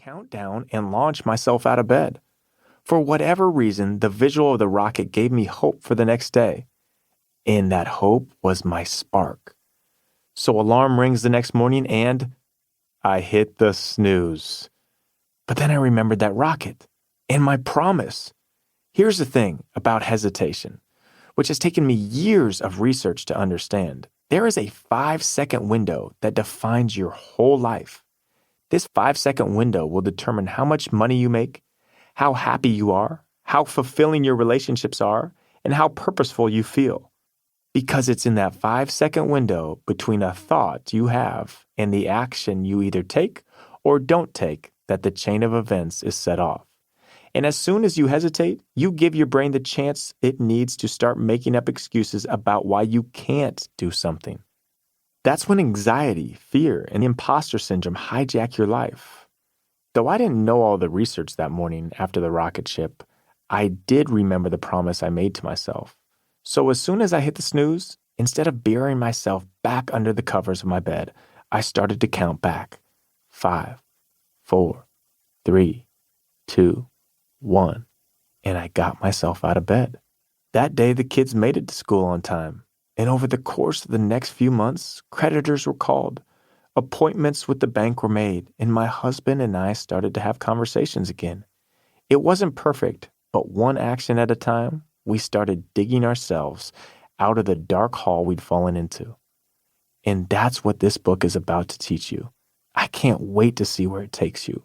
count down and launch myself out of bed. For whatever reason, the visual of the rocket gave me hope for the next day. And that hope was my spark. So alarm rings the next morning and I hit the snooze. But then I remembered that rocket and my promise. Here's the thing about hesitation, which has taken me years of research to understand. There is a 5-second window that defines your whole life. This 5-second window will determine how much money you make, how happy you are, how fulfilling your relationships are, and how purposeful you feel. Because it's in that 5-second window between a thought you have and the action you either take or don't take that the chain of events is set off. And as soon as you hesitate, you give your brain the chance it needs to start making up excuses about why you can't do something. That's when anxiety, fear, and imposter syndrome hijack your life. Though I didn't know all the research that morning after the rocket ship, I did remember the promise I made to myself. So as soon as I hit the snooze, instead of burying myself back under the covers of my bed, I started to count back. 5, 4, 3, 2, 1, and I got myself out of bed. That day, the kids made it to school on time, and over the course of the next few months, creditors were called, appointments with the bank were made, and my husband and I started to have conversations again. It wasn't perfect, but one action at a time, we started digging ourselves out of the dark hole we'd fallen into. And that's what this book is about to teach you. I can't wait to see where it takes you.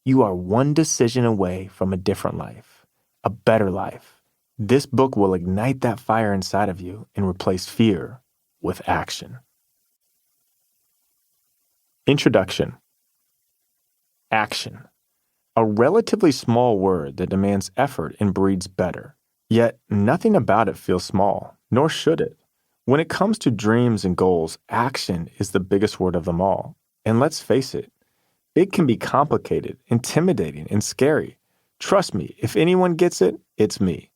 You are one decision away from a different life, a better life. This book will ignite that fire inside of you and replace fear with action. Introduction. Action. A relatively small word that demands effort and breeds better. Yet nothing about it feels small, nor should it. When it comes to dreams and goals, action is the biggest word of them all. And let's face it, it can be complicated, intimidating, and scary. Trust me, if anyone gets it, it's me.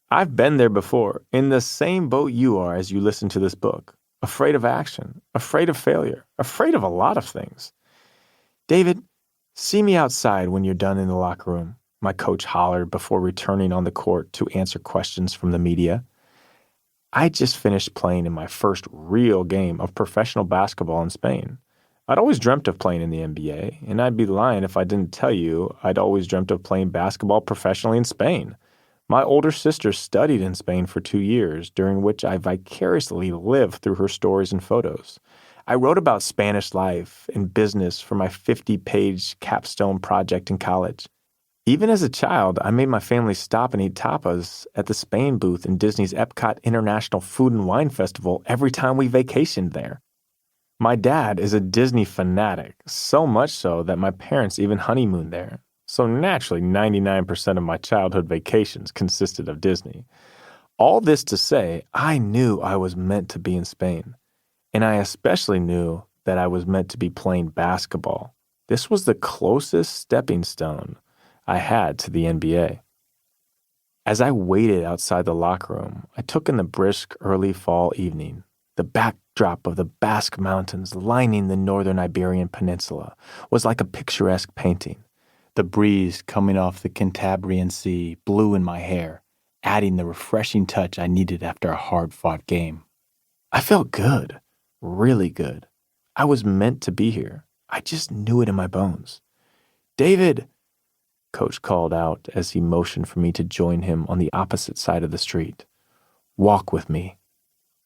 I've been there before, in the same boat you are as you listen to this book. Afraid of action, afraid of failure, afraid of a lot of things. David, see me outside when you're done in the locker room, my coach hollered before returning on the court to answer questions from the media. I just finished playing in my first real game of professional basketball in Spain. I'd always dreamt of playing in the NBA, and I'd be lying if I didn't tell you I'd always dreamt of playing basketball professionally in Spain. My older sister studied in Spain for 2 years, during which I vicariously lived through her stories and photos. I wrote about Spanish life and business for my 50-page capstone project in college. Even as a child, I made my family stop and eat tapas at the Spain booth in Disney's Epcot International Food and Wine Festival every time we vacationed there. My dad is a Disney fanatic, so much so that my parents even honeymooned there. So naturally, 99% of my childhood vacations consisted of Disney. All this to say, I knew I was meant to be in Spain. And I especially knew that I was meant to be playing basketball. This was the closest stepping stone I had to the NBA. As I waited outside the locker room, I took in the brisk early fall evening. The backdrop of the Basque Mountains lining the northern Iberian Peninsula was like a picturesque painting. The breeze coming off the Cantabrian Sea blew in my hair, adding the refreshing touch I needed after a hard-fought game. I felt good, really good. I was meant to be here. I just knew it in my bones. "David," Coach called out as he motioned for me to join him on the opposite side of the street. "Walk with me."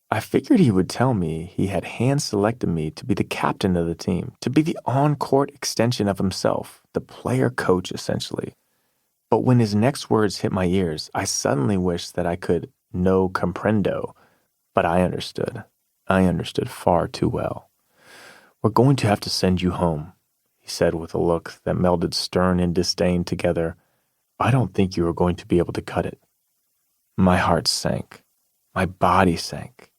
I figured he would tell me he had hand-selected me to be the captain of the team, to be the on-court extension of himself, the player-coach essentially. But when his next words hit my ears, I suddenly wished that I could no comprendo, but I understood. I understood far too well. "We're going to have to send you home," he said with a look that melded stern and disdain together. "I don't think you are going to be able to cut it." My heart sank. My body sank.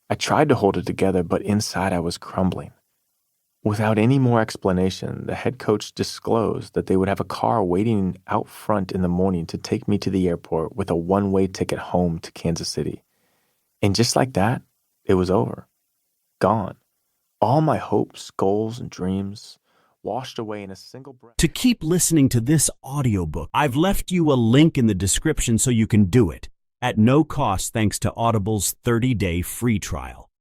I tried to hold it together, but inside I was crumbling. Without any more explanation, the head coach disclosed that they would have a car waiting out front in the morning to take me to the airport with a one-way ticket home to Kansas City. And just like that, it was over. Gone. All my hopes, goals, and dreams. washed away in a single breath. To keep listening to this audiobook, I've left you a link in the description so you can do it at no cost thanks to Audible's 30-day free trial.